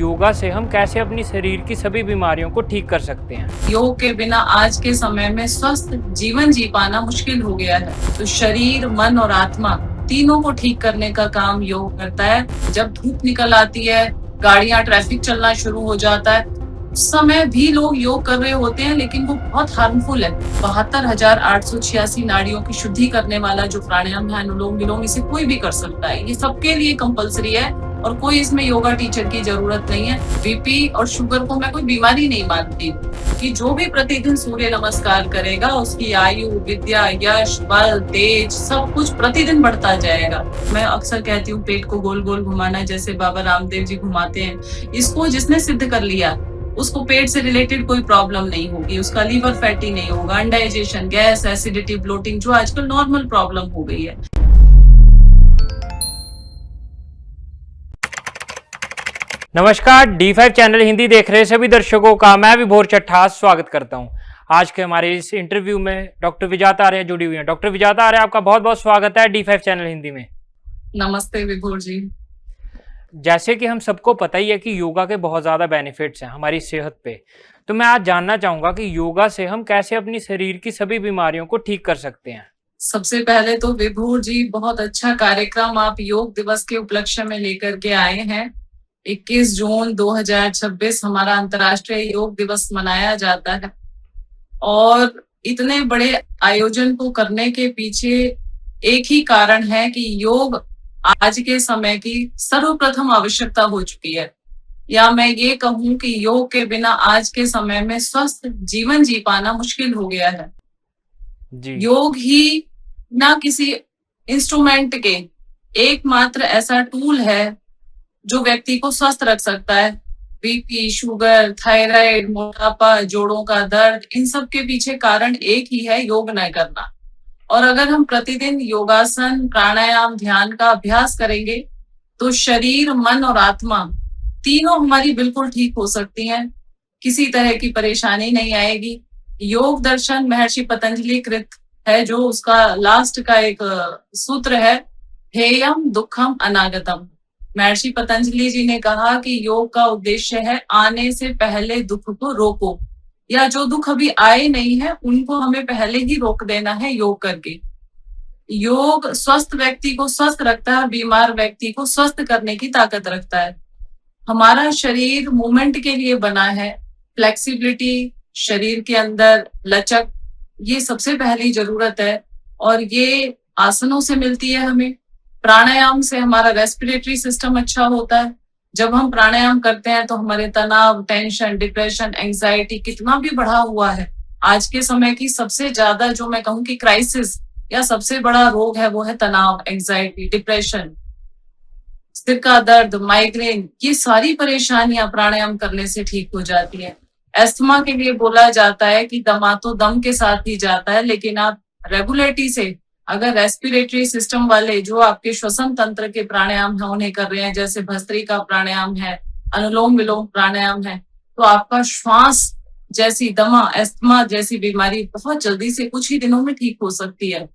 योगा से हम कैसे अपनी शरीर की सभी बीमारियों को ठीक कर सकते हैं। योग के बिना आज के समय में स्वस्थ जीवन जी पाना मुश्किल हो गया है। तो शरीर, मन और आत्मा तीनों को ठीक करने का काम योग करता है। जब धूप निकल आती है, गाड़ियां, ट्रैफिक चलना शुरू हो जाता है, उस समय भी लोग योग कर रहे होते हैं, लेकिन वो बहुत हार्मफुल है। 72,886 नाड़ियों की शुद्धि करने वाला जो प्राणायाम है, अनुलोम विलोम, इसे कोई भी कर सकता है। ये सबके लिए कंपलसरी है और कोई इसमें योगा टीचर की जरूरत नहीं है। बीपी और शुगर को मैं कोई बीमारी नहीं मानती कि जो भी प्रतिदिन सूर्य नमस्कार करेगा उसकी आयु, विद्या, यश, बल, तेज सब कुछ प्रतिदिन बढ़ता जाएगा। मैं अक्सर कहती हूँ पेट को गोल गोल घुमाना, जैसे बाबा रामदेव जी घुमाते हैं। इसको जिसने सिद्ध कर लिया उसको पेट से रिलेटेड कोई प्रॉब्लम नहीं होगी, उसका लीवर फैटी नहीं होगा, अनडाइजेशन, गैस, एसिडिटी, ब्लोटिंग जो आजकल नॉर्मल प्रॉब्लम हो गई है। नमस्कार, D5 चैनल हिंदी देख रहे सभी दर्शकों का मैं विभोर चट्टा स्वागत करता हूं। आज के हमारे इस इंटरव्यू में डॉक्टर विजाता आर्य जुड़ी हुई हैं। डॉक्टर विजाता आर्य, आपका बहुत बहुत स्वागत है D5 चैनल हिंदी में। नमस्ते विभोर जी। जैसे कि हम सबको पता ही है कि योगा के बहुत ज़्यादा बेनिफिट्स हैं हमारी सेहत पे, तो मैं आज जानना चाहूँगा कि योगा से हम कैसे अपनी शरीर की सभी बीमारियों को ठीक कर सकते हैं। सबसे पहले तो विभोर जी, बहुत अच्छा कार्यक्रम आप योग दिवस के उपलक्ष्य में लेकर के आए हैं। 21 जून 2026 हमारा अंतर्राष्ट्रीय योग दिवस मनाया जाता है और इतने बड़े आयोजन को करने के पीछे एक ही कारण है कि योग आज के समय की सर्वप्रथम आवश्यकता हो चुकी है। या मैं ये कहूँ कि योग के बिना आज के समय में स्वस्थ जीवन जी पाना मुश्किल हो गया है। जी। योग ही ना किसी इंस्ट्रूमेंट के एकमात्र ऐसा टूल है जो व्यक्ति को स्वस्थ रख सकता है। बीपी, शुगर, थायराइड, मोटापा, जोड़ों का दर्द, इन सब के पीछे कारण एक ही है, योग न करना। और अगर हम प्रतिदिन योगासन, प्राणायाम, ध्यान का अभ्यास करेंगे तो शरीर, मन और आत्मा तीनों हमारी बिल्कुल ठीक हो सकती हैं। किसी तरह की परेशानी नहीं आएगी। योग दर्शन महर्षि पतंजलि कृत है, जो उसका लास्ट का एक सूत्र है, हेयम दुखम अनागतम। महर्षि पतंजलि जी ने कहा कि योग का उद्देश्य है आने से पहले दुख को रोको, या जो दुख अभी आए नहीं है उनको हमें पहले ही रोक देना है योग करके। योग स्वस्थ व्यक्ति को स्वस्थ रखता है, बीमार व्यक्ति को स्वस्थ करने की ताकत रखता है। हमारा शरीर मूवमेंट के लिए बना है। फ्लेक्सिबिलिटी, शरीर के अंदर लचक, ये सबसे पहली जरूरत है और ये आसनों से मिलती है हमें। प्राणायाम से हमारा रेस्पिरेटरी सिस्टम अच्छा होता है। जब हम प्राणायाम करते हैं तो हमारे तनाव, टेंशन, डिप्रेशन, एंजाइटी कितना भी बढ़ा हुआ है। आज के समय की सबसे ज्यादा जो मैं कहूँ कि क्राइसिस या सबसे बड़ा रोग है वो है तनाव, एंजाइटी, डिप्रेशन, सिर का दर्द, माइग्रेन। ये सारी परेशानियां प्राणायाम करने से ठीक हो जाती है। अस्थमा के लिए बोला जाता है कि दमा तो दम के साथ ही जाता है, लेकिन आप रेगुलरिटी से अगर रेस्पिरेटरी सिस्टम वाले जो आपके श्वसन तंत्र के प्राणायाम है उन्हें कर रहे हैं, जैसे भस्त्रिका प्राणायाम है, अनुलोम विलोम प्राणायाम है, तो आपका श्वास जैसी, दमा, अस्थमा जैसी बीमारी बहुत जल्दी से कुछ ही दिनों में ठीक हो सकती है।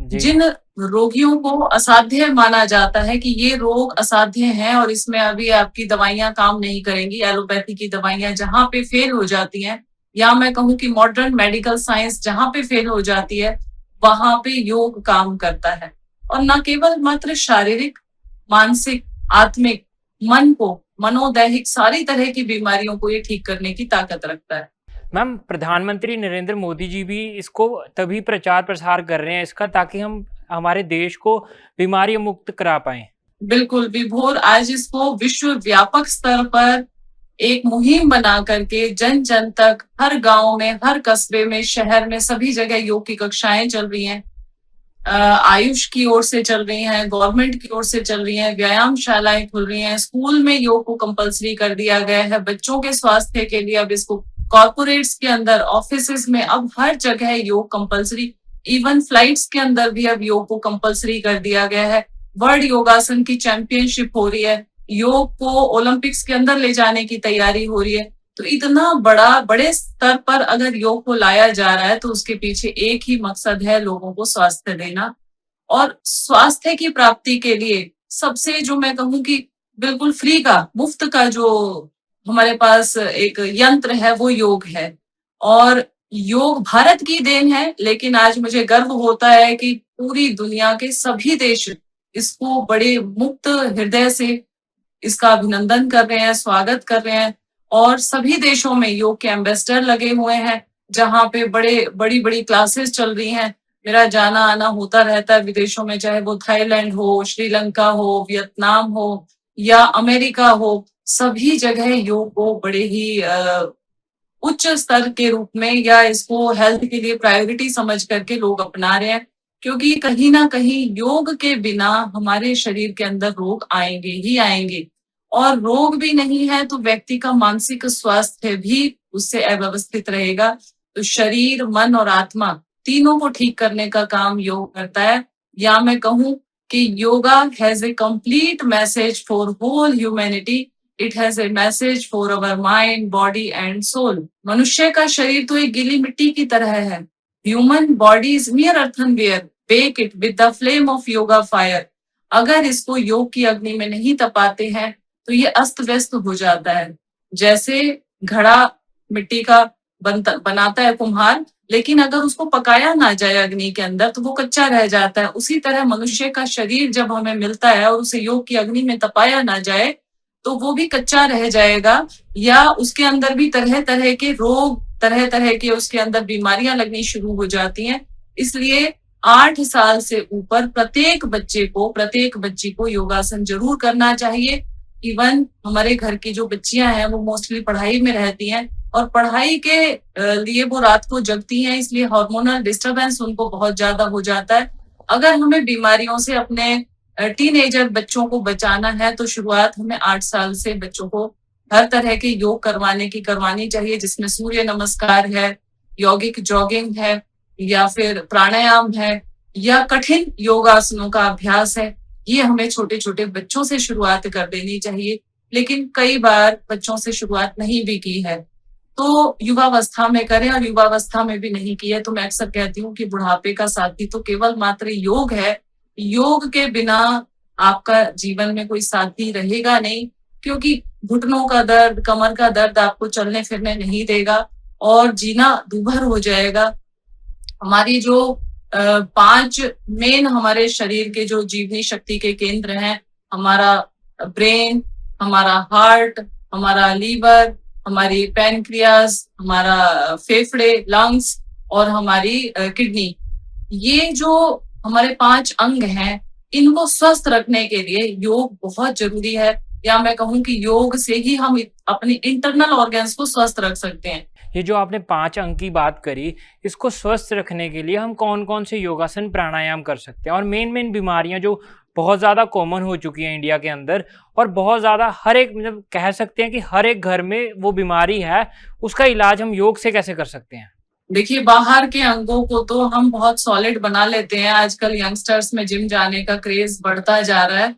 जिन रोगियों को असाध्य माना जाता है कि ये रोग असाध्य हैं और इसमें अभी आपकी दवाइयां काम नहीं करेंगी, एलोपैथी की दवाइयां जहां पे फेल हो जाती हैं, या मैं कहूँ कि मॉडर्न मेडिकल साइंस जहां पे फेल हो जाती है, वहां पे योग काम करता है। और न केवल मात्र शारीरिक, मानसिक, आत्मिक, मन को, मनोदैहिक सारी तरह की बीमारियों को ये ठीक करने की ताकत रखता है। मैम, प्रधानमंत्री नरेंद्र मोदी जी भी इसको तभी प्रचार प्रसार कर रहे हैं इसका, ताकि हम हमारे देश को बीमारी मुक्त करा पाए। बिल्कुल विभोर, आज इसको विश्व व्यापक स्तर पर एक मुहिम बना करके जन जन तक, हर गांव में, हर कस्बे में, शहर में, सभी जगह योग की कक्षाएं चल रही हैं। आयुष की ओर से चल रही हैं, गवर्नमेंट की ओर से चल रही हैं, व्यायामशालाएं खुल रही हैं, स्कूल में योग को कंपलसरी कर दिया गया है। बच्चों के स्वास्थ्य के लिए अब इसको कॉर्पोरेट्स के अंदर, ऑफिसेस में अब हर जगह योग कंपलसरी। इवन फ्लाइट्स के अंदर भी अब योग को कंपलसरी कर दिया गया है। वर्ल्ड योगासन की चैंपियनशिप हो रही है, योग को ओलंपिक्स के अंदर ले जाने की तैयारी हो रही है। तो इतना बड़े स्तर पर अगर योग को लाया जा रहा है तो उसके पीछे एक ही मकसद है, लोगों को स्वास्थ्य देना। और स्वास्थ्य की प्राप्ति के लिए सबसे जो मैं कहूँ कि बिल्कुल फ्री का, मुफ्त का जो हमारे पास एक यंत्र है वो योग है। और योग भारत की देन है, लेकिन आज मुझे गर्व होता है कि पूरी दुनिया के सभी देश इसको बड़े मुक्त हृदय से इसका अभिनंदन कर रहे हैं, स्वागत कर रहे हैं। और सभी देशों में योग के एम्बेसडर लगे हुए हैं, जहाँ पे बड़ी बड़ी क्लासेस चल रही हैं। मेरा जाना आना होता रहता है विदेशों में, चाहे वो थाईलैंड हो, श्रीलंका हो, वियतनाम हो या अमेरिका हो। सभी जगह योग को बड़े ही उच्च स्तर के रूप में या इसको हेल्थ के लिए प्रायोरिटी समझ करके लोग अपना रहे हैं, क्योंकि कहीं ना कहीं योग के बिना हमारे शरीर के अंदर रोग आएंगे ही आएंगे। और रोग भी नहीं है तो व्यक्ति का मानसिक स्वास्थ्य भी उससे अव्यवस्थित रहेगा। तो शरीर, मन और आत्मा तीनों को ठीक करने का काम योग करता है। या मैं कहूँ कि yoga has a complete message for whole humanity. It has a message for our mind, body and soul. मनुष्य का शरीर तो एक गीली मिट्टी की तरह है। Human body is mere earthenware, bake it with the flame of yoga fire। अगर इसको योग की अग्नि में नहीं तपाते हैं तो ये अस्त व्यस्त हो जाता है। जैसे घड़ा मिट्टी का बनाता है कुम्हार, लेकिन अगर उसको पकाया ना जाए अग्नि के अंदर तो वो कच्चा रह जाता है। उसी तरह मनुष्य का शरीर जब हमें मिलता है और उसे योग की अग्नि में तपाया ना जाए तो वो भी कच्चा रह जाएगा, या उसके अंदर भी तरह तरह के रोग, तरह तरह के उसके अंदर बीमारियां लगनी शुरू हो जाती हैं। इसलिए 8 साल से ऊपर प्रत्येक बच्ची को योगासन जरूर करना चाहिए। इवन हमारे घर की जो बच्चियां हैं वो मोस्टली पढ़ाई में रहती हैं और पढ़ाई के लिए वो रात को जगती हैं, इसलिए हार्मोनल डिस्टरबेंस उनको बहुत ज्यादा हो जाता है। अगर हमें बीमारियों से अपने टीनेजर बच्चों को बचाना है तो शुरुआत हमें 8 साल से बच्चों को हर तरह के योग करवानी चाहिए, जिसमें सूर्य नमस्कार है, यौगिक जॉगिंग है, या फिर प्राणायाम है, या कठिन योगासनों का अभ्यास है। ये हमें छोटे छोटे बच्चों से शुरुआत कर देनी चाहिए, लेकिन कई बार बच्चों से शुरुआत नहीं भी की है तो युवावस्था में करें, और युवावस्था में भी नहीं की है तो मैं अक्सर कहती हूँ कि बुढ़ापे का साथी तो केवल मात्र योग है। योग के बिना आपका जीवन में कोई साथी रहेगा नहीं, क्योंकि घुटनों का दर्द, कमर का दर्द आपको चलने फिरने नहीं देगा और जीना दूभर हो जाएगा। हमारी जो 5 मेन हमारे शरीर के जो जीवनी शक्ति के केंद्र हैं, हमारा ब्रेन, हमारा हार्ट, हमारा लीवर, हमारी पैनक्रियाज, हमारा फेफड़े, लंग्स और हमारी किडनी, ये जो हमारे 5 अंग हैं, इनको स्वस्थ रखने के लिए योग बहुत जरूरी है। या मैं कहूँ कि योग से ही हम अपने इंटरनल ऑर्गन्स को स्वस्थ रख सकते हैं। ये जो आपने 5 अंग की बात करी, इसको स्वस्थ रखने के लिए हम कौन कौन से योगासन प्राणायाम कर सकते हैं, और मेन बीमारियां जो बहुत ज़्यादा कॉमन हो चुकी हैं इंडिया के अंदर, और बहुत ज़्यादा हर एक, मतलब कह सकते हैं कि हर एक घर में वो बीमारी है, उसका इलाज हम योग से कैसे कर सकते हैं? देखिए, बाहर के अंगों को तो हम बहुत सॉलिड बना लेते हैं। आजकल यंगस्टर्स में जिम जाने का क्रेज बढ़ता जा रहा है।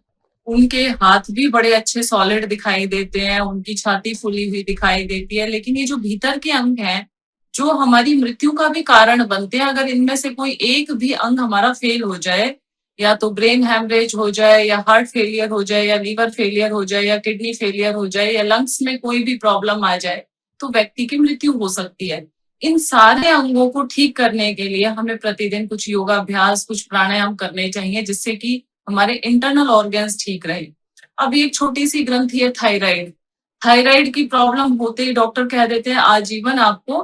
उनके हाथ भी बड़े अच्छे सॉलिड दिखाई देते हैं, उनकी छाती फूली हुई दिखाई देती है, लेकिन ये जो भीतर के अंग हैं, जो हमारी मृत्यु का भी कारण बनते हैं, अगर इनमें से कोई एक भी अंग हमारा फेल हो जाए, या तो ब्रेन हैमरेज हो जाए, या हार्ट फेलियर हो जाए, या लीवर फेलियर हो जाए, या किडनी फेलियर हो जाए, या लंग्स में कोई भी प्रॉब्लम आ जाए, तो व्यक्ति की मृत्यु हो सकती है। इन सारे अंगों को ठीक करने के लिए हमें प्रतिदिन कुछ योगाभ्यास, कुछ प्राणायाम करने चाहिए, जिससे कि हमारे इंटरनल ऑर्गन्स ठीक रहे। अब एक छोटी सी ग्रंथि है थायराइड। थायराइड की प्रॉब्लम होते ही डॉक्टर कह देते हैं आजीवन आपको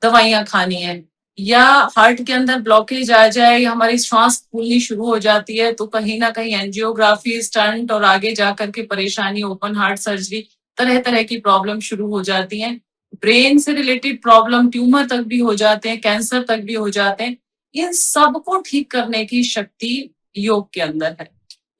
दवाइयां खानी है। या हार्ट के अंदर ब्लॉकेज आ जाए, या हमारी श्वास फूलनी शुरू हो जाती है, तो कहीं ना कहीं एंजियोग्राफी, स्टंट और आगे जाकर के परेशानी, ओपन हार्ट सर्जरी, तरह तरह की प्रॉब्लम शुरू हो जाती हैं। ब्रेन से रिलेटेड प्रॉब्लम, ट्यूमर तक भी हो जाते हैं, कैंसर तक भी हो जाते हैं। इन सब को ठीक करने की शक्ति योग के अंदर है।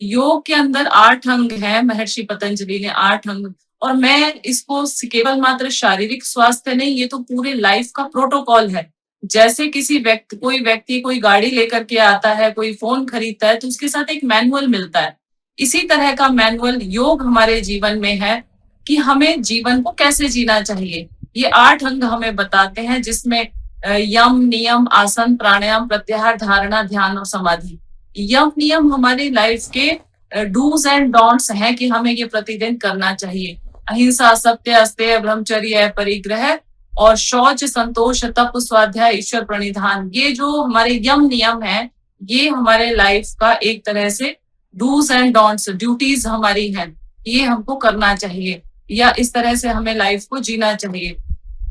योग के अंदर 8 अंग हैं, महर्षि पतंजलि ने 8 अंग, और मैं इसको केवल मात्र शारीरिक स्वास्थ्य नहीं, ये तो पूरे लाइफ का प्रोटोकॉल है। जैसे कोई व्यक्ति कोई गाड़ी लेकर के आता है, कोई फोन खरीदता है, तो उसके साथ एक मैनुअल मिलता है। इसी तरह का मैनुअल योग हमारे जीवन में है कि हमें जीवन को कैसे जीना चाहिए। ये 8 अंग हमें बताते हैं, जिसमें यम, नियम, आसन, प्राणायाम, प्रत्याहार, धारणा, ध्यान और समाधि। यम नियम हमारी लाइफ के डूज एंड डोंट्स हैं कि हमें ये प्रतिदिन करना चाहिए। अहिंसा, सत्य, अस्तेय, ब्रह्मचर्य, परिग्रह और शौच, संतोष, तप, स्वाध्याय, ईश्वर प्रणिधान, ये जो हमारे यम नियम है, ये हमारे लाइफ का एक तरह से डूज एंड डोंट्स, ड्यूटीज हमारी हैं, ये हमको करना चाहिए या इस तरह से हमें लाइफ को जीना चाहिए।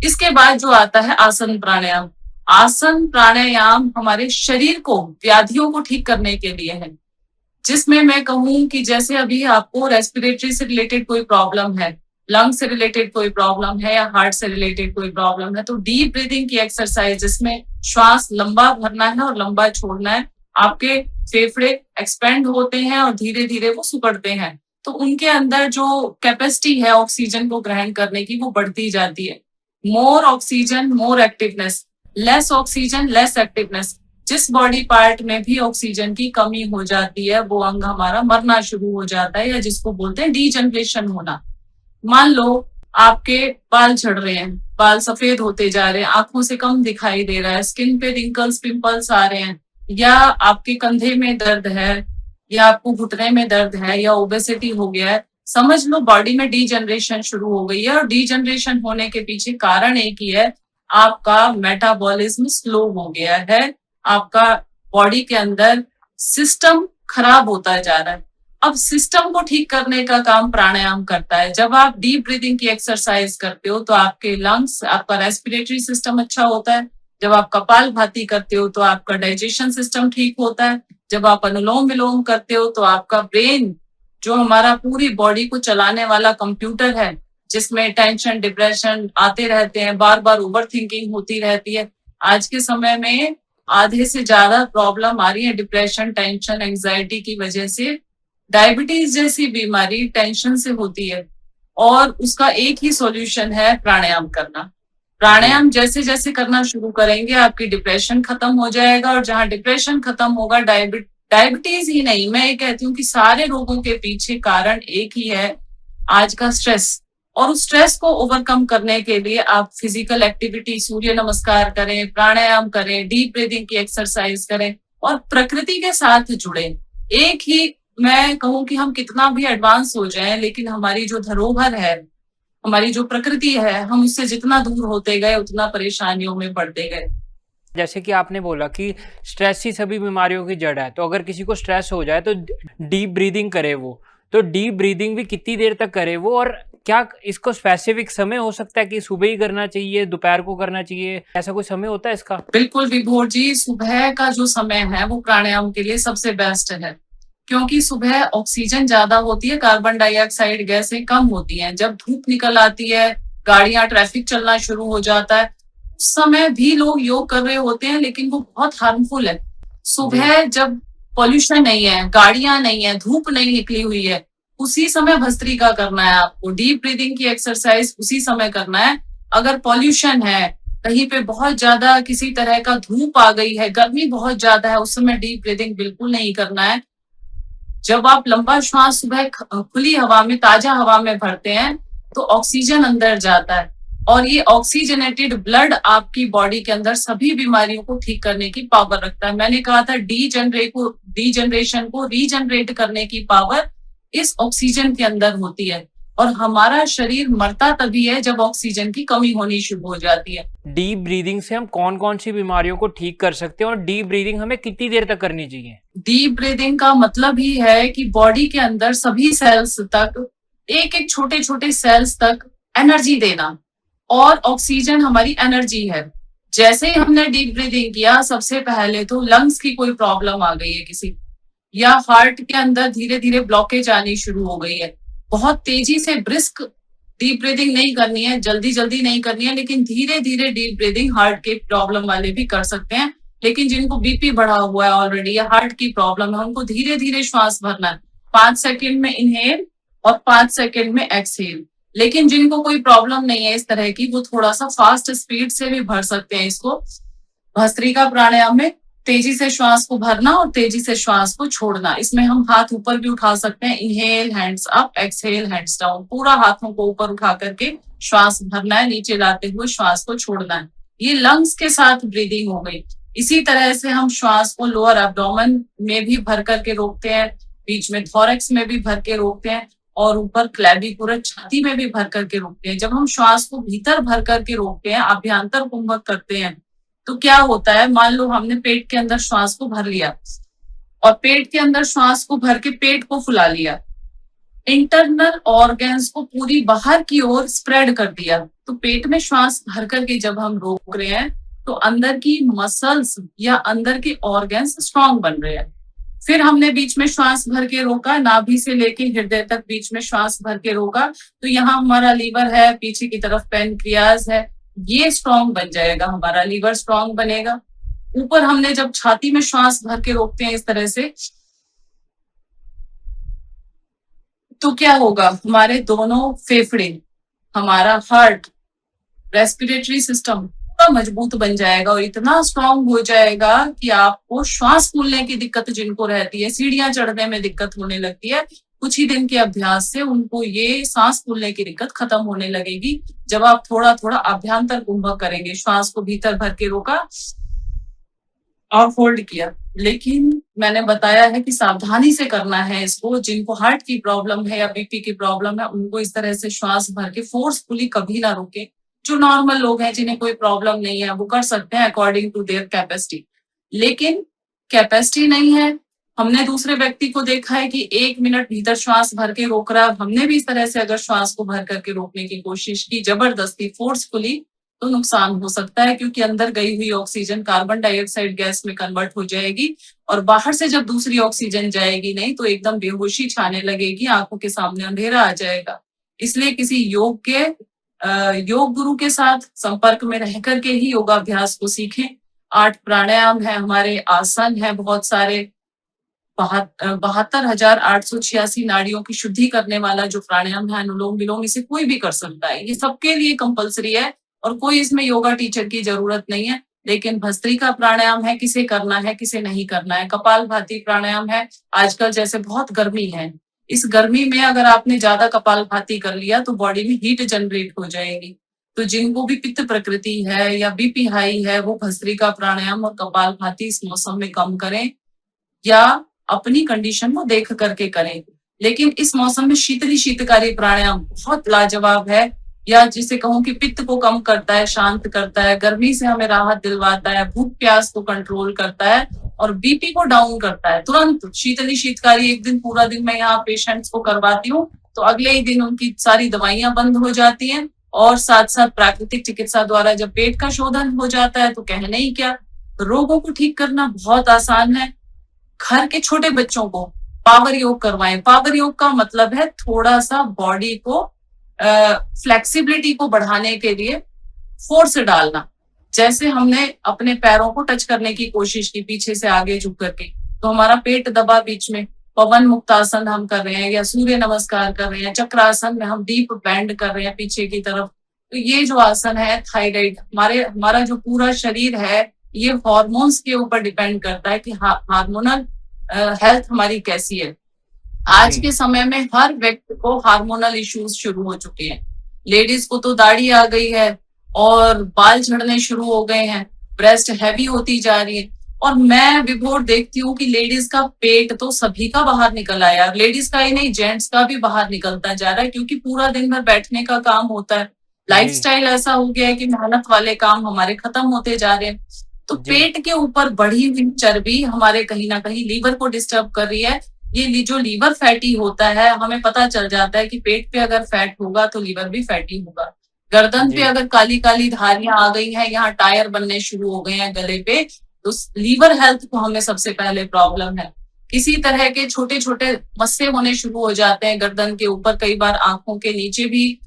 इसके बाद जो आता है आसन प्राणायाम। आसन प्राणायाम हमारे शरीर को, व्याधियों को ठीक करने के लिए है, जिसमें मैं कहूँ कि जैसे अभी आपको रेस्पिरेटरी से रिलेटेड कोई प्रॉब्लम है, लंग से रिलेटेड कोई प्रॉब्लम है या हार्ट से रिलेटेड कोई प्रॉब्लम है, तो डीप ब्रीदिंग की एक्सरसाइज, जिसमें श्वास लंबा भरना है और लंबा छोड़ना है, आपके फेफड़े एक्सपेंड होते हैं और धीरे धीरे वो सिकुड़ते हैं, तो उनके अंदर जो कैपेसिटी है ऑक्सीजन को ग्रहण करने की, वो बढ़ती जाती है। मोर oxygen more activeness, less oxygen less activeness. जिस बॉडी पार्ट में भी ऑक्सीजन की कमी हो जाती है, वो अंग हमारा मरना शुरू हो जाता है, या जिसको बोलते हैं डीजनरेशन होना। मान लो आपके बाल झड़ रहे हैं, बाल सफेद होते जा रहे हैं, आंखों से कम दिखाई दे रहा है, स्किन पे रिंकल्स, पिंपल्स आ रहे हैं, या आपके कंधे में दर्द है, या आपको घुटने में दर्द है, या ओबेसिटी हो गया है, समझ लो बॉडी में डीजनरेशन शुरू हो गई है। और डीजनरेशन होने के पीछे कारण एक ही है, आपका मेटाबॉलिज्म स्लो हो गया है, आपका बॉडी के अंदर सिस्टम खराब होता जा रहा है। अब सिस्टम को ठीक करने का काम प्राणायाम करता है। जब आप डीप ब्रीदिंग की एक्सरसाइज करते हो तो आपके लंग्स, आपका रेस्पिरेटरी सिस्टम अच्छा होता है। जब आप कपालभाति करते हो तो आपका डाइजेशन सिस्टम ठीक होता है। जब आप अनुलोम विलोम करते हो तो आपका ब्रेन, जो हमारा पूरी बॉडी को चलाने वाला कंप्यूटर है, जिसमें टेंशन, डिप्रेशन आते रहते हैं, बार बार ओवर थिंकिंग होती रहती है। आज के समय में आधे से ज्यादा प्रॉब्लम आ रही है डिप्रेशन, टेंशन, एंजाइटी की वजह से। डायबिटीज जैसी बीमारी टेंशन से होती है, और उसका एक ही सॉल्यूशन है प्राणायाम करना। प्राणायाम जैसे जैसे करना शुरू करेंगे, आपकी डिप्रेशन खत्म हो जाएगा, और जहां डिप्रेशन खत्म होगा, डायबिटीज ही नहीं, मैं ये कहती हूँ कि सारे रोगों के पीछे कारण एक ही है, आज का स्ट्रेस। और उस स्ट्रेस को ओवरकम करने के लिए आप फिजिकल एक्टिविटी, सूर्य नमस्कार करें, प्राणायाम करें, डीप ब्रीदिंग की एक्सरसाइज करें और प्रकृति के साथ जुड़े। एक ही मैं कहूँ कि हम कितना भी एडवांस हो जाएं, लेकिन हमारी जो धरोहर है, हमारी जो प्रकृति है, हम उससे जितना दूर होते गए उतना परेशानियों में पड़ते गए। जैसे कि आपने बोला कि स्ट्रेस ही सभी बीमारियों की जड़ है, तो अगर किसी को स्ट्रेस हो जाए तो डीप ब्रीदिंग करे वो, तो डीप ब्रीदिंग भी कितनी देर तक करे वो, और क्या इसको स्पेसिफिक समय हो सकता है कि सुबह ही करना चाहिए, दोपहर को करना चाहिए, ऐसा कोई समय होता है इसका? बिल्कुल विभोर जी, सुबह का जो समय है वो प्राणायाम के लिए सबसे बेस्ट है, क्योंकि सुबह ऑक्सीजन ज्यादा होती है, कार्बन डाइऑक्साइड गैसें कम होती हैं। जब धूप निकल आती है, गाड़ियां, ट्रैफिक चलना शुरू हो जाता है, उस समय भी लोग योग कर रहे होते हैं, लेकिन वो बहुत हार्मफुल है। सुबह जब पॉल्यूशन नहीं है, गाड़ियां नहीं है, धूप नहीं निकली हुई है, उसी समय भस्त्रिका करना है आपको। डीप ब्रीदिंग की एक्सरसाइज उसी समय करना है। अगर पॉल्यूशन है, कहीं पे बहुत ज्यादा किसी तरह का धूप आ गई है, गर्मी बहुत ज्यादा है, उस समय डीप ब्रीदिंग बिल्कुल नहीं करना है। जब आप लंबा श्वास सुबह खुली हवा में, ताजा हवा में भरते हैं, तो ऑक्सीजन अंदर जाता है, और ये ऑक्सीजनेटेड ब्लड आपकी बॉडी के अंदर सभी बीमारियों को ठीक करने की पावर रखता है। मैंने कहा था डीजनरेशन को रीजनरेट करने की पावर इस ऑक्सीजन के अंदर होती है, और हमारा शरीर मरता तभी है जब ऑक्सीजन की कमी होनी शुरू हो जाती है। डीप ब्रीदिंग से हम कौन कौन सी बीमारियों को ठीक कर सकते हैं, और डीप ब्रीदिंग हमें कितनी देर तक करनी चाहिए? डीप ब्रीदिंग का मतलब ही है कि बॉडी के अंदर सभी सेल्स तक, एक एक छोटे छोटे सेल्स तक एनर्जी देना, और ऑक्सीजन हमारी एनर्जी है। जैसे ही हमने डीप ब्रीदिंग किया, सबसे पहले तो लंग्स की कोई प्रॉब्लम आ गई है किसी, या हार्ट के अंदर धीरे धीरे ब्लॉकेज आनी शुरू हो गई है, बहुत तेजी से ब्रिस्क डीप ब्रीदिंग नहीं करनी है, जल्दी जल्दी नहीं करनी है, लेकिन धीरे धीरे डीप ब्रीदिंग हार्ट के प्रॉब्लम वाले भी कर सकते हैं। लेकिन जिनको बीपी बढ़ा हुआ है ऑलरेडी, या हार्ट की प्रॉब्लम है, उनको धीरे धीरे श्वास भरना है, 5 सेकंड में इनहेल और 5 सेकंड में एक्सहेल। लेकिन जिनको कोई प्रॉब्लम नहीं है इस तरह की, वो थोड़ा सा फास्ट स्पीड से भी भर सकते हैं इसको। भस्त्रिका प्राणायाम में तेजी से श्वास को भरना और तेजी से श्वास को छोड़ना। इसमें हम हाथ ऊपर भी उठा सकते हैं, inhale hands up, exhale hands down, पूरा हाथों को ऊपर उठा करके श्वास भरना है, नीचे लाते हुए श्वास को छोड़ना है। ये लंग्स के साथ ब्रीदिंग हो गई। इसी तरह से हम श्वास को लोअर एब्डोमेन में भी भर करके रोकते हैं, बीच में थोरैक्स में भी भर के रोकते हैं और ऊपर क्लेविकुलर छाती में भी भर करके रोकते हैं। जब हम श्वास को भीतर भर करके रोकते हैं, अभ्यंतर कुंभक करते हैं, तो क्या होता है, मान लो हमने पेट के अंदर श्वास को भर लिया और पेट के अंदर श्वास को भर के पेट को फुला लिया, इंटरनल ऑर्गन्स को पूरी बाहर की ओर स्प्रेड कर दिया। तो पेट में श्वास भर करके जब हम रोक रहे हैं तो अंदर की मसल्स या अंदर के ऑर्गन्स स्ट्रांग बन रहे हैं। फिर हमने बीच में श्वास भर के रोका, नाभि से लेके हृदय तक बीच में श्वास भर के रोका, तो यहाँ हमारा लीवर है, पीछे की तरफ पैनक्रियाज है, ये स्ट्रांग बन जाएगा, हमारा लीवर स्ट्रांग बनेगा। ऊपर हमने जब छाती में श्वास भर के रोकते हैं इस तरह से, तो क्या होगा, हमारे दोनों फेफड़े, हमारा हार्ट, रेस्पिरेटरी सिस्टम पूरा मजबूत बन जाएगा और इतना स्ट्रांग हो जाएगा कि आपको श्वास फूलने की दिक्कत जिनको रहती है, सीढ़ियां चढ़ने में दिक्कत होने लगती है, कुछ ही दिन के अभ्यास से उनको ये सांस फूलने की दिक्कत खत्म होने लगेगी। जब आप थोड़ा थोड़ा अभ्यंतर कुंभक करेंगे, श्वास को भीतर भर के रोका और होल्ड किया। लेकिन मैंने बताया है कि सावधानी से करना है इसको। जिनको हार्ट की प्रॉब्लम है या बीपी की प्रॉब्लम है, उनको इस तरह से श्वास भर के फोर्सफुली कभी ना रोके। जो नॉर्मल लोग हैं, जिन्हें कोई प्रॉब्लम नहीं है, वो कर सकते हैं अकॉर्डिंग टू देयर कैपेसिटी। लेकिन कैपेसिटी नहीं है, हमने दूसरे व्यक्ति को देखा है कि 1 मिनट भीतर श्वास भर के रोक रहा है, हमने भी इस तरह से अगर श्वास को भर करके रोकने की कोशिश की जबरदस्ती फोर्सफुली, तो नुकसान हो सकता है, क्योंकि अंदर गई हुई ऑक्सीजन कार्बन डाइऑक्साइड गैस में कन्वर्ट हो जाएगी और बाहर से जब दूसरी ऑक्सीजन जाएगी नहीं तो एकदम बेहोशी छाने लगेगी, आंखों के सामने अंधेरा आ जाएगा। इसलिए किसी योग गुरु के साथ संपर्क में रह करके ही योगाभ्यास को सीखें। 8 प्राणायाम है, हमारे आसन है बहुत सारे, 72,886 नाड़ियों की शुद्धि करने वाला जो प्राणायाम है, अनुलोम विलोम, इसे कोई भी कर सकता है, ये सबके लिए कंपलसरी है और कोई इसमें योगा टीचर की जरूरत नहीं है। लेकिन भस्त्रिका प्राणायाम है, किसे करना है किसे नहीं करना है। कपालभाति प्राणायाम है, आजकल जैसे बहुत गर्मी है, इस गर्मी में अगर आपने ज्यादा कपालभाति कर लिया तो बॉडी में हीट जनरेट हो जाएगी। तो जिनको भी पित्त प्रकृति है या बीपी हाई है, वो भस्त्रिका प्राणायाम और कपालभाति इस मौसम में कम करें या अपनी कंडीशन को देख करके करें। लेकिन इस मौसम में शीतली शीतकारी प्राणायाम बहुत लाजवाब है, या जिसे कहूं कि पित्त को कम करता है, शांत करता है, गर्मी से हमें राहत दिलवाता है, भूख प्यास को कंट्रोल करता है और बीपी को डाउन करता है तुरंत। शीतली शीतकारी एक दिन पूरा दिन मैं यहाँ पेशेंट्स को करवाती हूँ तो अगले ही दिन उनकी सारी दवाइयां बंद हो जाती हैं और साथ साथ प्राकृतिक चिकित्सा द्वारा जब पेट का शोधन हो जाता है तो कहने ही क्या। रोगों को ठीक करना बहुत आसान है। घर के छोटे बच्चों को पावर योग करवाएं। पावर योग का मतलब है थोड़ा सा बॉडी को फ्लेक्सिबिलिटी को बढ़ाने के लिए फोर्स डालना। जैसे हमने अपने पैरों को टच करने की कोशिश की पीछे से आगे झुक करके, तो हमारा पेट दबा बीच में। पवन मुक्तासन हम कर रहे हैं या सूर्य नमस्कार कर रहे हैं, चक्रासन में हम डीप बेंड कर रहे हैं पीछे की तरफ। तो ये जो आसन है थायराइड, हमारा जो पूरा शरीर है ये हॉर्मोन्स के ऊपर डिपेंड करता है कि हार्मोनल हेल्थ हमारी कैसी है। आज के समय में हर व्यक्ति को हार्मोनल इश्यूज शुरू हो चुके हैं। लेडीज को तो दाढ़ी आ गई है और बाल झड़ने शुरू हो गए हैं, ब्रेस्ट हैवी होती जा रही है। और मैं विभोर देखती हूँ कि लेडीज का पेट तो सभी का बाहर निकल आया, लेडीज का ही नहीं जेंट्स का भी बाहर निकलता जा रहा है, क्योंकि पूरा दिन भर बैठने का काम होता है। लाइफस्टाइल ऐसा हो गया है कि मेहनत वाले काम हमारे खत्म होते जा रहे हैं। तो पेट के ऊपर बढ़ी हुई चर्बी हमारे कहीं ना कहीं लीवर को डिस्टर्ब कर रही है। ये जो लीवर फैटी होता है, हमें पता चल जाता है कि पेट पे अगर फैट होगा तो लीवर भी फैटी होगा। गर्दन पे अगर काली काली धारियां आ गई हैं, यहाँ टायर बनने शुरू हो गए हैं गले पे, तो लीवर हेल्थ को हमें सबसे पहले प्रॉब्लम है। किसी तरह के छोटे छोटे मस्से होने शुरू हो जाते हैं गर्दन के ऊपर, कई बार आंखों के नीचे भी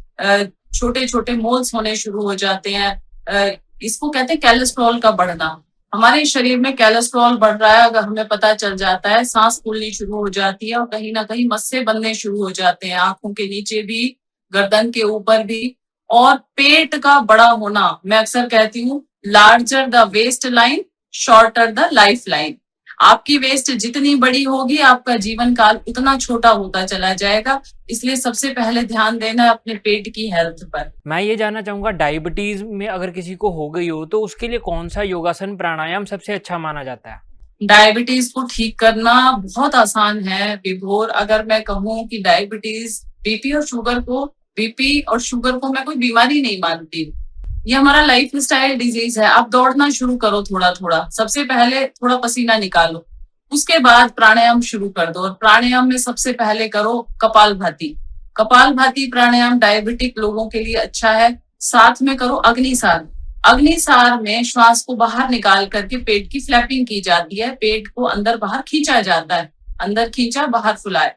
छोटे छोटे मोल्स होने शुरू हो जाते हैं। इसको कहते हैं कोलेस्ट्रॉल का बढ़ना। हमारे शरीर में कोलेस्ट्रॉल बढ़ रहा है अगर हमें पता चल जाता है, सांस फूलनी शुरू हो जाती है और कहीं ना कहीं मस्से बनने शुरू हो जाते हैं, आंखों के नीचे भी, गर्दन के ऊपर भी। और पेट का बड़ा होना, मैं अक्सर कहती हूँ larger the waist line shorter the life line. आपकी वेस्ट जितनी बड़ी होगी आपका जीवन काल उतना छोटा होता चला जाएगा। इसलिए सबसे पहले ध्यान देना है अपने पेट की हेल्थ पर। मैं ये जानना चाहूंगा, डायबिटीज में अगर किसी को हो गई हो तो उसके लिए कौन सा योगासन प्राणायाम सबसे अच्छा माना जाता है? डायबिटीज को ठीक करना बहुत आसान है विभोर। अगर मैं कहूँ कि डायबिटीज बीपी और शुगर को मैं कोई बीमारी नहीं मानती। ये हमारा लाइफ स्टाइल डिजीज है। आप दौड़ना शुरू करो थोड़ा थोड़ा। सबसे पहले थोड़ा पसीना निकालो, उसके बाद प्राणायाम शुरू कर दो। और प्राणायाम में सबसे पहले करो कपालभाति। कपालभाति प्राणायाम डायबिटिक लोगों के लिए अच्छा है। साथ में करो अग्निसार। अग्निसार में श्वास को बाहर निकाल करके पेट की फ्लैपिंग की जाती है। पेट को अंदर बाहर खींचा जाता है, अंदर खींचा बाहर फुलाए।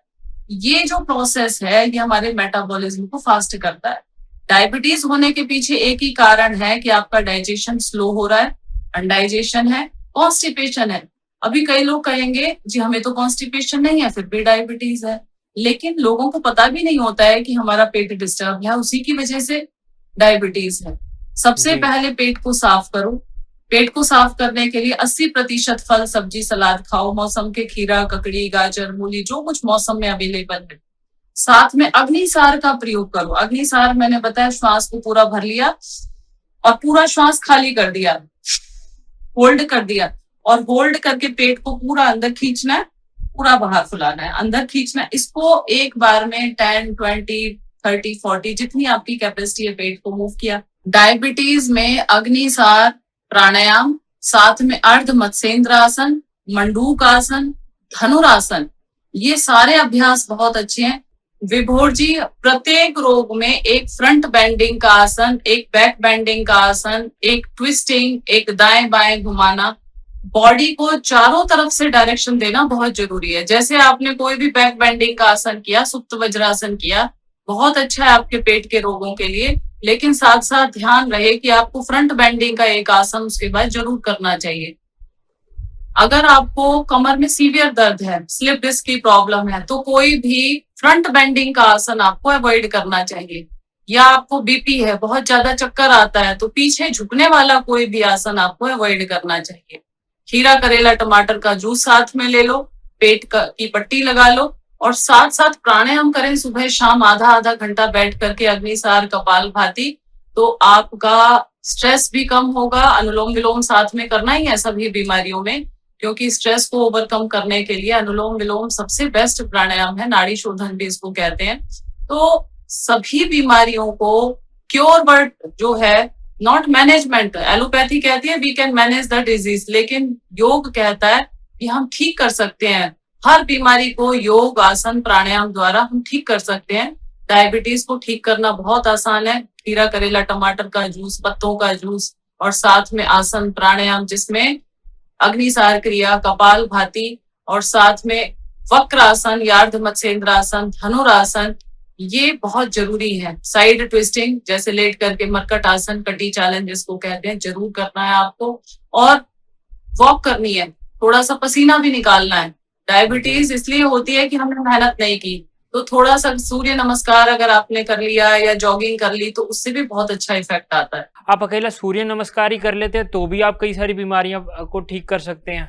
ये जो प्रोसेस है ये हमारे मेटाबॉलिज्म को फास्ट करता है। डायबिटीज होने के पीछे एक ही कारण है कि आपका डाइजेशन स्लो हो रहा है, अनडाइजेशन है, कॉन्स्टिपेशन है। अभी कई लोग कहेंगे जी हमें तो कॉन्स्टिपेशन नहीं है फिर भी डायबिटीज है, लेकिन लोगों को पता भी नहीं होता है कि हमारा पेट डिस्टर्ब है, उसी की वजह से डायबिटीज है। सबसे पहले पेट को साफ करो। पेट को साफ करने के लिए 80% फल सब्जी सलाद खाओ। मौसम के खीरा, ककड़ी, गाजर, मूली, जो कुछ मौसम में अवेलेबल है। साथ में अग्निसार का प्रयोग करो। अग्निसार मैंने बताया, श्वास को पूरा भर लिया और पूरा श्वास खाली कर दिया, होल्ड कर दिया, और होल्ड करके पेट को पूरा अंदर खींचना है, पूरा बाहर फुलाना है, अंदर खींचना है। इसको एक बार में 10, 20, 30, 40 जितनी आपकी कैपेसिटी है पेट को मूव किया। डायबिटीज में अग्निसार प्राणायाम, साथ में अर्ध मत्स्येंद्र आसन, मंडूक आसन, धनुरासन, ये सारे अभ्यास बहुत अच्छे हैं। विभोर जी, प्रत्येक रोग में एक फ्रंट बेंडिंग का आसन, एक बैक बेंडिंग का आसन, एक ट्विस्टिंग, एक दाएं बाएं घुमाना, बॉडी को चारों तरफ से डायरेक्शन देना बहुत जरूरी है। जैसे आपने कोई भी बैक बेंडिंग का आसन किया, सुप्त वज्रासन किया, बहुत अच्छा है आपके पेट के रोगों के लिए, लेकिन साथ साथ ध्यान रहे कि आपको फ्रंट बेंडिंग का एक आसन उसके बाद जरूर करना चाहिए। अगर आपको कमर में सीवियर दर्द है, स्लिप डिस्क की प्रॉब्लम है, तो कोई भी फ्रंट बेंडिंग का आसन आपको अवॉइड करना चाहिए। या आपको बीपी है, बहुत ज्यादा चक्कर आता है, तो पीछे झुकने वाला कोई भी आसन आपको अवॉइड करना चाहिए। खीरा, करेला, टमाटर का जूस साथ में ले लो, पेट की पट्टी लगा लो, और साथ साथ प्राणायाम करें सुबह शाम आधा आधा घंटा बैठ करके, अग्निसार, कपालभाति, तो आपका स्ट्रेस भी कम होगा। अनुलोम विलोम साथ में करना ही है सभी बीमारियों में, क्योंकि स्ट्रेस को ओवरकम करने के लिए अनुलोम विलोम सबसे बेस्ट प्राणायाम है, नाड़ी शोधन भी इसको कहते हैं। तो सभी बीमारियों को क्योर वर्ड जो है, नॉट मैनेजमेंट। एलोपैथी कहती है we can manage the disease, लेकिन योग कहता है कि हम ठीक कर सकते हैं हर बीमारी को। योग, आसन, प्राणायाम द्वारा हम ठीक कर सकते हैं। डायबिटीज को ठीक करना बहुत आसान है। खीरा, करेला, टमाटर का जूस, पत्तों का जूस, और साथ में आसन, प्राणायाम, जिसमें अग्निसार क्रिया, कपालभाति, और साथ में वक्रासन या अर्ध मत्स्येंद्र आसन, धनुरासन, ये बहुत जरूरी है। साइड ट्विस्टिंग, जैसे लेट करके मरकट आसन, कटी चालन जिसको कहते हैं, जरूर करना है आपको। और वॉक करनी है, थोड़ा सा पसीना भी निकालना है। डायबिटीज इसलिए होती है कि हमने मेहनत नहीं की, तो थोड़ा सा सूर्य नमस्कार अगर आपने कर लिया या जॉगिंग कर ली, तो उससे भी बहुत अच्छा इफेक्ट आता है। आप अकेला सूर्य नमस्कार ही कर लेते हैं तो भी आप कई सारी बीमारियां को ठीक कर सकते हैं?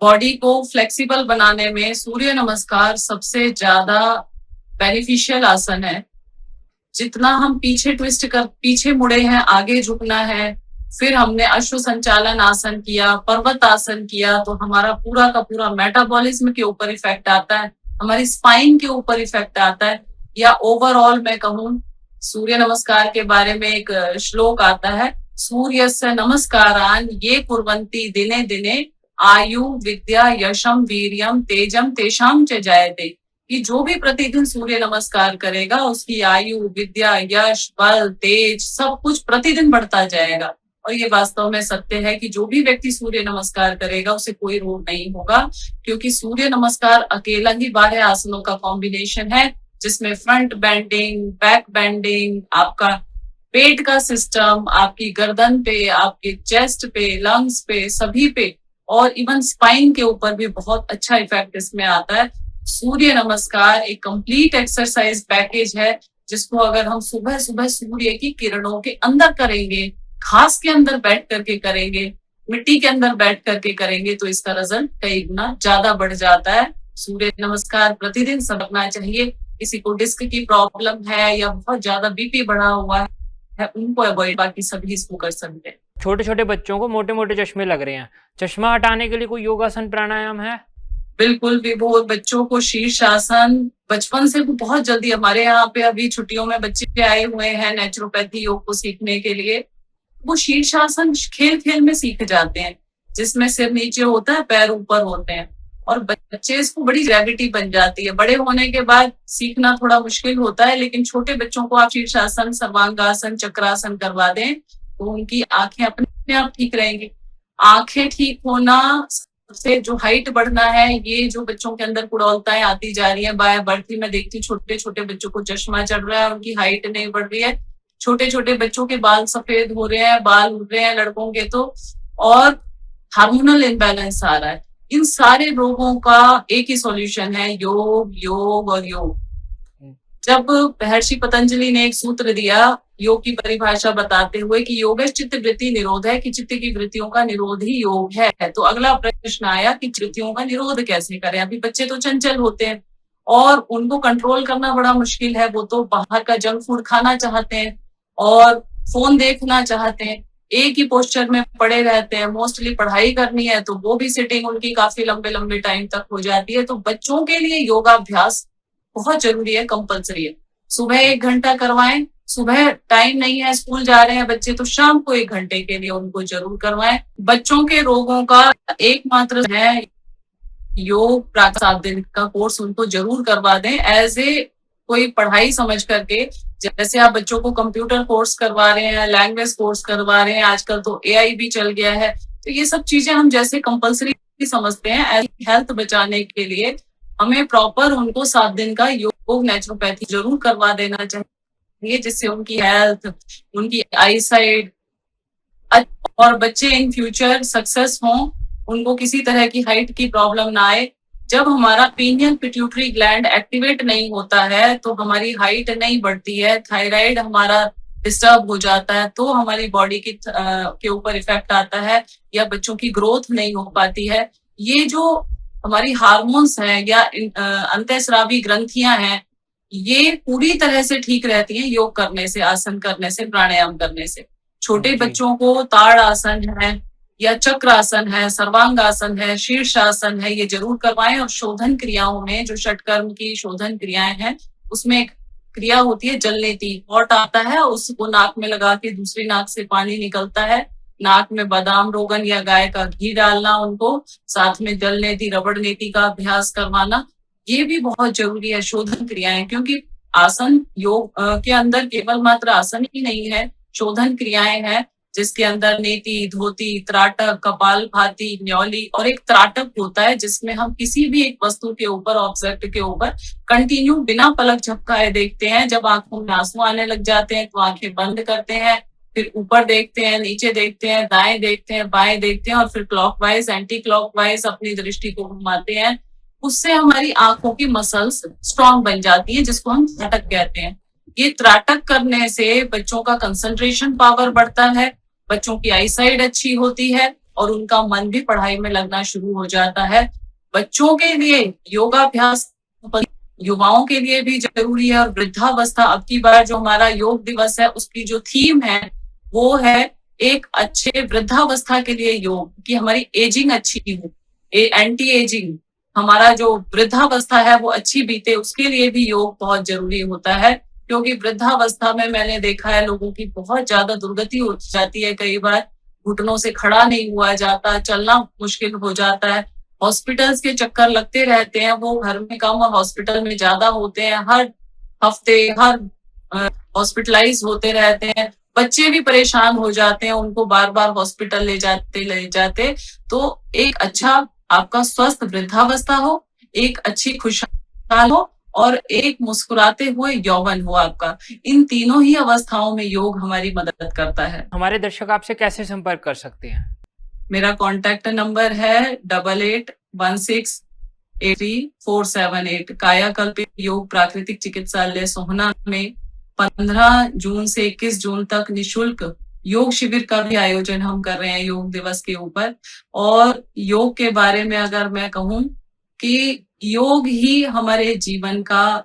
बॉडी को फ्लेक्सिबल बनाने में सूर्य नमस्कार सबसे ज्यादा बेनिफिशियल आसन है। जितना हम पीछे मुड़े हैं, आगे झुकना है, फिर हमने अश्व संचालन आसन किया, पर्वत आसन किया, तो हमारा पूरा का पूरा मेटाबॉलिज्म के ऊपर इफेक्ट आता है, हमारी स्पाइन के ऊपर इफेक्ट आता है। या ओवरऑल मैं कहूँ, सूर्य नमस्कार के बारे में एक श्लोक आता है, सूर्यस्य नमस्कारान ये कुर्वन्ति दिने दिने आयु विद्या यशम वीर्यम तेजम तेषाम च जायते, कि जो भी प्रतिदिन सूर्य नमस्कार करेगा उसकी आयु, विद्या, यश, बल, तेज सब कुछ प्रतिदिन बढ़ता जाएगा। और ये वास्तव में सत्य है कि जो भी व्यक्ति सूर्य नमस्कार करेगा उसे कोई रोग नहीं होगा, क्योंकि सूर्य नमस्कार अकेला ही 12 आसनों का कॉम्बिनेशन है, जिसमें फ्रंट बेंडिंग, बैक बेंडिंग, आपका पेट का सिस्टम, आपकी गर्दन पे, आपके चेस्ट पे, लंग्स पे, सभी पे, और इवन स्पाइन के ऊपर भी बहुत अच्छा इफेक्ट इसमें आता है। सूर्य नमस्कार एक कंप्लीट एक्सरसाइज पैकेज है, जिसको अगर हम सुबह सुबह सूर्य की किरणों के अंदर करेंगे, घास के अंदर बैठ करके करेंगे, मिट्टी के अंदर बैठ करके करेंगे, तो इसका रिजल्ट कई गुना ज्यादा बढ़ जाता है। सूर्य नमस्कार प्रतिदिन करना चाहिए। किसी को डिस्क की प्रॉब्लम है या बहुत ज्यादा बीपी बढ़ा हुआ है, उनको अवॉइड, बाकी सभी इसको कर सकते हैं। छोटे छोटे बच्चों को मोटे मोटे चश्मे लग रहे हैं, चश्मा हटाने के लिए कोई योगासन प्राणायाम है? बिल्कुल भी, वो बच्चों को शीर्षासन बचपन से बहुत जल्दी, हमारे यहाँ पे अभी छुट्टियों में बच्चे आए हुए हैं नेचुरोपैथी योग को सीखने के लिए, वो शीर्षासन खेल खेल में सीख जाते हैं, जिसमें सिर नीचे होता है, पैर ऊपर होते हैं, और बच्चे इसको बड़ी ग्रेविटी बन जाती है। बड़े होने के बाद सीखना थोड़ा मुश्किल होता है, लेकिन छोटे बच्चों को आप शीर्षासन, सर्वांगासन, चक्रासन करवा दें तो उनकी आंखें अपने आप ठीक रहेंगी। आंखें ठीक होना से जो हाइट बढ़ना है, ये जो बच्चों के अंदर कुड़ौलताएं आती जा रही है, बाय बर्थ ही मैं देखती हूँ छोटे छोटे बच्चों को चश्मा चढ़ रहा है, उनकी हाइट नहीं बढ़ रही है, छोटे छोटे बच्चों के बाल सफेद हो रहे हैं, बाल उड़ रहे हैं लड़कों के तो, और हार्मोनल इम्बैलेंस आ रहा है। इन सारे रोगों का एक ही सॉल्यूशन है, योग, योग और योग। जब महर्षि पतंजलि ने एक सूत्र दिया योग की परिभाषा बताते हुए कि योग चित्त वृत्ति निरोध है, कि चित्त की वृत्तियों का निरोध ही योग है, तो अगला प्रश्न आया कि वृत्तियों का निरोध कैसे करें। अभी बच्चे तो चंचल होते हैं और उनको कंट्रोल करना बड़ा मुश्किल है, वो तो बाहर का जंक फूड खाना चाहते हैं और फोन देखना चाहते हैं, एक ही पोस्चर में पड़े रहते हैं, मोस्टली पढ़ाई करनी है तो वो भी सिटिंग उनकी काफी लंबे लंबे टाइम तक हो जाती है। तो बच्चों के लिए योगाभ्यास बहुत जरूरी है, कंपलसरी है। सुबह 1 घंटा करवाएं, सुबह टाइम नहीं है, स्कूल जा रहे हैं बच्चे, तो शाम को 1 घंटे के लिए उनको जरूर करवाएं। बच्चों के रोगों का एकमात्र है योग, 7 दिन का कोर्स उनको जरूर करवा दें, एज ए कोई पढ़ाई समझ करके। जैसे आप बच्चों को कंप्यूटर कोर्स करवा रहे हैं, लैंग्वेज कोर्स करवा रहे हैं, आजकल तो एआई भी चल गया है, तो ये सब चीजें हम जैसे कंपलसरी समझते हैं, हेल्थ बचाने के लिए हमें प्रॉपर उनको 7 दिन का योग नेचुरोपैथी जरूर करवा देना चाहिए, जिससे उनकी हेल्थ, उनकी आईसाइट और बच्चे इन फ्यूचर सक्सेस हों, उनको किसी तरह की हाइट की प्रॉब्लम ना आए। जब हमारा पीनियल पिट्यूटरी ग्लैंड एक्टिवेट नहीं होता है तो हमारी हाइट नहीं बढ़ती है, थायराइड हमारा डिस्टर्ब हो जाता है, तो हमारी बॉडी के ऊपर इफेक्ट आता है, या बच्चों की ग्रोथ नहीं हो पाती है। ये जो हमारी हार्मोन्स हैं या अंतःस्रावी ग्रंथियां हैं, ये पूरी तरह से ठीक रहती हैं योग करने से, आसन करने से, प्राणायाम करने से। छोटे बच्चों को ताड़ आसन है या चक्र आसन है, सर्वांगासन है, शीर्षासन है, ये जरूर करवाएं। और शोधन क्रियाओं में जो षटकर्म की शोधन क्रियाएं हैं, उसमें एक क्रिया होती है जलनेती, पॉट आता है, उसको नाक में लगा के दूसरी नाक से पानी निकलता है, नाक में बादाम रोगन या गाय का घी डालना, उनको साथ में जलनेती, रबड़ नेती का अभ्यास करवाना, ये भी बहुत जरूरी है, शोधन क्रियाएं। क्योंकि आसन योग के अंदर केवल मात्र आसन ही नहीं है, शोधन क्रियाएं हैं, जिसके अंदर नेति, धोती, त्राटक, कपालभाति, न्यौली, और एक त्राटक होता है जिसमें हम किसी भी एक वस्तु के ऊपर, ऑब्जेक्ट के ऊपर कंटिन्यू बिना पलक झपकाए देखते हैं। जब आंखों में आंसू आने लग जाते हैं तो आंखें बंद करते हैं, फिर ऊपर देखते हैं, नीचे देखते हैं, दाएं देखते हैं, बाएं देखते हैं, और फिर क्लॉकवाइज, एंटी क्लॉकवाइज अपनी दृष्टि को घुमाते हैं। उससे हमारी आंखों की मसल्स स्ट्रांग बन जाती है, जिसको हम त्राटक कहते हैं। ये त्राटक करने से बच्चों का कंसंट्रेशन पावर बढ़ता है, बच्चों की आईसाइट अच्छी होती है और उनका मन भी पढ़ाई में लगना शुरू हो जाता है। बच्चों के लिए योगाभ्यास युवाओं के लिए भी जरूरी है, और वृद्धावस्था, अब की बार जो हमारा योग दिवस है उसकी जो थीम है वो है एक अच्छे वृद्धावस्था के लिए योग, कि हमारी एजिंग अच्छी हो, एंटी एजिंग, हमारा जो वृद्धावस्था है वो अच्छी बीते, उसके लिए भी योग बहुत जरूरी होता है। क्योंकि वृद्धावस्था में मैंने देखा है लोगों की बहुत ज्यादा दुर्गति हो जाती है, कई बार घुटनों से खड़ा नहीं हुआ जाता, चलना मुश्किल हो जाता है, हॉस्पिटल्स के चक्कर लगते रहते हैं, वो घर में कम और हॉस्पिटल में ज्यादा होते हैं, हर हफ्ते हर हॉस्पिटलाइज होते रहते हैं, बच्चे भी परेशान हो जाते हैं, उनको बार बार हॉस्पिटल ले जाते। तो एक अच्छा आपका स्वस्थ वृद्धावस्था हो, एक अच्छी खुशहाल हो, और एक मुस्कुराते हुए यौवन हो आपका, इन तीनों ही अवस्थाओं में योग हमारी मदद करता है। हमारे दर्शक आपसे कैसे संपर्क कर सकते हैं? मेरा कॉन्टैक्ट नंबर है 8816833478। कायाकल्प योग प्राकृतिक चिकित्सालय सोहना में 15 जून से 21 जून तक निशुल्क योग शिविर का भी आयोजन हम कर रहे हैं योग दिवस के ऊपर। और योग के बारे में अगर मैं कहूं कि योग ही हमारे जीवन का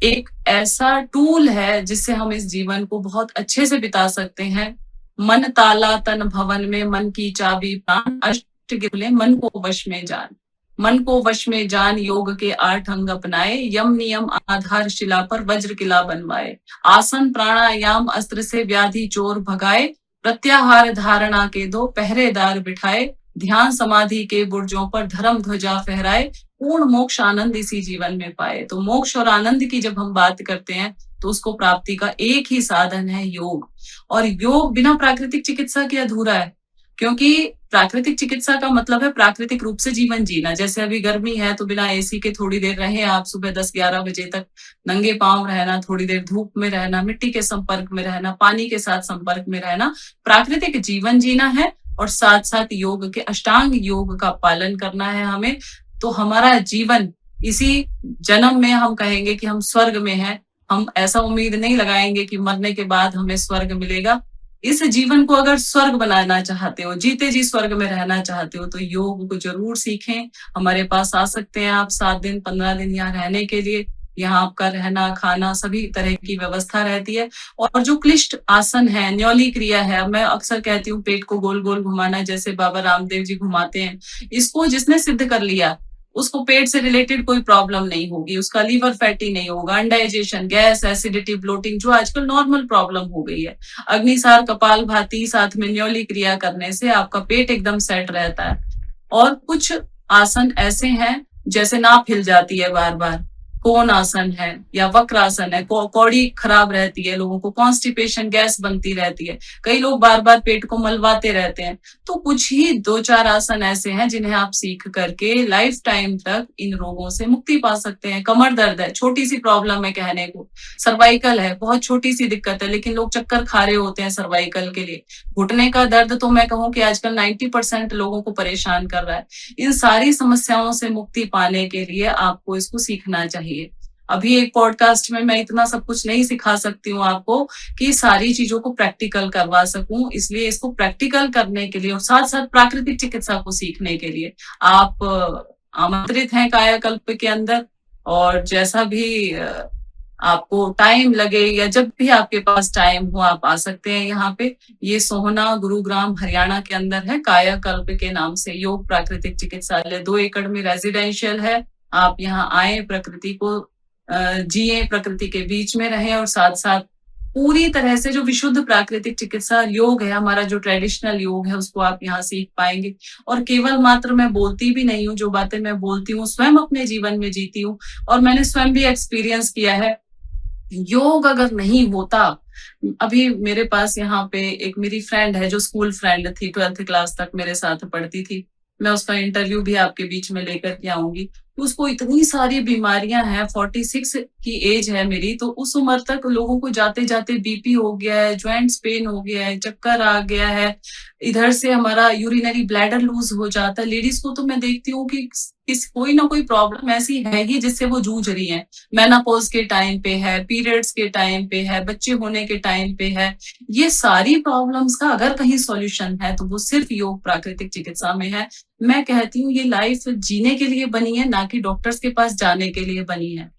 एक ऐसा टूल है जिससे हम इस जीवन को बहुत अच्छे से बिता सकते हैं। मन ताला तन भवन में, मन की चाबी प्राण, अष्ट गिरले मन को वश में जान। मन को वश में जान योग के 8 अंग अपनाए, यम नियम आधार शिला पर वज्र किला बनवाए। आसन प्राणायाम अस्त्र से व्याधि चोर भगाए, प्रत्याहार धारणा के 2 पहरेदार बिठाए। ध्यान समाधि के बुर्जों पर धर्म ध्वजा फहराए, पूर्ण मोक्ष आनंद इसी जीवन में पाए। तो मोक्ष और आनंद की जब हम बात करते हैं तो उसको प्राप्ति का एक ही साधन है योग। और योग बिना प्राकृतिक चिकित्सा के अधूरा है, क्योंकि प्राकृतिक चिकित्सा का मतलब है प्राकृतिक रूप से जीवन जीना। जैसे अभी गर्मी है तो बिना एसी के थोड़ी देर रहे आप, सुबह 10-11 बजे तक नंगे पांव रहना, थोड़ी देर धूप में रहना, मिट्टी के संपर्क में रहना, पानी के साथ संपर्क में रहना, प्राकृतिक जीवन जीना है। और साथ साथ योग के अष्टांग योग का पालन करना है हमें। तो हमारा जीवन इसी जन्म में हम कहेंगे कि हम स्वर्ग में हैं। हम ऐसा उम्मीद नहीं लगाएंगे कि मरने के बाद हमें स्वर्ग मिलेगा। इस जीवन को अगर स्वर्ग बनाना चाहते हो, जीते जी स्वर्ग में रहना चाहते हो, तो योग को जरूर सीखें। हमारे पास आ सकते हैं आप 7 दिन 15 दिन यहाँ रहने के लिए। यहाँ आपका रहना खाना सभी तरह की व्यवस्था रहती है। और जो क्लिष्ट आसन है, न्योली क्रिया है, मैं अक्सर कहती हूँ पेट को गोल गोल घुमाना, जैसे बाबा रामदेव जी घुमाते हैं, इसको जिसने सिद्ध कर लिया उसको पेट से रिलेटेड कोई प्रॉब्लम नहीं होगी, उसका लीवर फैटी नहीं होगा, अनडाइजेशन, गैस, एसिडिटी, ब्लोटिंग जो आजकल नॉर्मल प्रॉब्लम हो गई है। अग्निसार कपाल भाती साथ में न्योली क्रिया करने से आपका पेट एकदम सेट रहता है। और कुछ आसन ऐसे हैं जैसे नाप हिल जाती है बार बार, कोन आसन है या वक्र आसन है, कौड़ी खराब रहती है, लोगों को कॉन्स्टिपेशन गैस बनती रहती है, कई लोग बार बार पेट को मलवाते रहते हैं। तो कुछ ही 2-4 आसन ऐसे हैं जिन्हें आप सीख करके लाइफ टाइम तक इन रोगों से मुक्ति पा सकते हैं। कमर दर्द है, छोटी सी प्रॉब्लम है कहने को, सर्वाइकल है, बहुत छोटी सी दिक्कत है, लेकिन लोग चक्कर खा रहे होते हैं सर्वाइकल के लिए। घुटने का दर्द तो मैं कहूँ कि आजकल 90% लोगों को परेशान कर रहा है। इन सारी समस्याओं से मुक्ति पाने के लिए आपको इसको सीखना चाहिए। अभी एक पॉडकास्ट में मैं इतना सब कुछ नहीं सिखा सकती हूँ आपको कि सारी चीजों को प्रैक्टिकल करवा सकूं, इसलिए इसको प्रैक्टिकल करने के लिए और साथ साथ प्राकृतिक चिकित्सा को सीखने के लिए आप आमंत्रित हैं कायाकल्प के अंदर। और जैसा भी आपको टाइम लगे या जब भी आपके पास टाइम हो आप आ सकते हैं यहाँ पे। ये सोहना गुरुग्राम हरियाणा के अंदर है, कायाकल्प के नाम से योग प्राकृतिक चिकित्सालय 2 एकड़ में रेजिडेंशियल है। आप यहाँ आए, प्रकृति को जिए, प्रकृति के बीच में रहें और साथ साथ पूरी तरह से जो विशुद्ध प्राकृतिक चिकित्सा योग है, हमारा जो ट्रेडिशनल योग है, उसको आप यहाँ सीख पाएंगे। और केवल मात्र मैं बोलती भी नहीं हूँ, जो बातें मैं बोलती हूँ स्वयं अपने जीवन में जीती हूँ और मैंने स्वयं भी एक्सपीरियंस किया है। योग अगर नहीं होता, अभी मेरे पास यहाँ पे एक मेरी फ्रेंड है जो स्कूल फ्रेंड थी, 12th क्लास तक मेरे साथ पढ़ती थी, मैं उसका इंटरव्यू भी आपके बीच में लेकर के आऊंगी। उसको इतनी सारी बीमारियां हैं, 46 की एज है मेरी, तो उस उम्र तक लोगों को जाते जाते बीपी हो गया है, ज्वाइंट्स पेन हो गया है, चक्कर आ गया है, इधर से हमारा यूरिनरी ब्लैडर लूज हो जाता है। लेडीज को तो मैं देखती हूँ कि कोई ना कोई प्रॉब्लम ऐसी है ही जिससे वो जूझ रही है। मेनोपॉज के टाइम पे है, पीरियड्स के टाइम पे है, बच्चे होने के टाइम पे है। ये सारी प्रॉब्लम्स का अगर कहीं सॉल्यूशन है तो वो सिर्फ योग प्राकृतिक चिकित्सा में है। मैं कहती हूँ ये लाइफ जीने के लिए बनी है, ना कि डॉक्टर्स के पास जाने के लिए बनी है।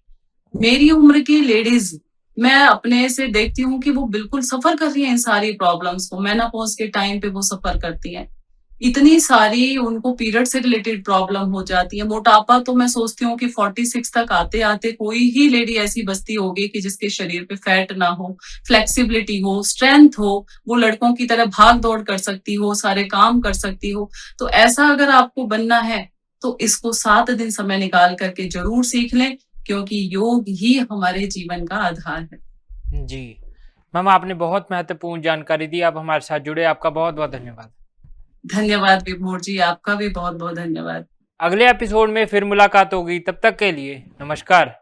मेरी उम्र की लेडीज मैं अपने से देखती हूँ कि वो बिल्कुल सफर कर रही हैं इन सारी प्रॉब्लम्स को। मेनोपॉज के टाइम पे वो सफर करती हैं, इतनी सारी उनको पीरियड से रिलेटेड प्रॉब्लम हो जाती है। मोटापा तो मैं सोचती हूँ कि 46 तक आते आते कोई ही लेडी ऐसी बस्ती होगी कि जिसके शरीर पे फैट ना हो, फ्लेक्सिबिलिटी हो, स्ट्रेंथ हो, वो लड़कों की तरह भाग दौड़ कर सकती हो, सारे काम कर सकती हो। तो ऐसा अगर आपको बनना है तो इसको 7 दिन समय निकाल करके जरूर सीख लें, क्योंकि योग ही हमारे जीवन का आधार है। जी मैम, आपने बहुत महत्वपूर्ण जानकारी दी, आप हमारे साथ जुड़े, आपका बहुत बहुत धन्यवाद। धन्यवाद विभोर जी, आपका भी बहुत बहुत धन्यवाद। अगले एपिसोड में फिर मुलाकात होगी, तब तक के लिए नमस्कार।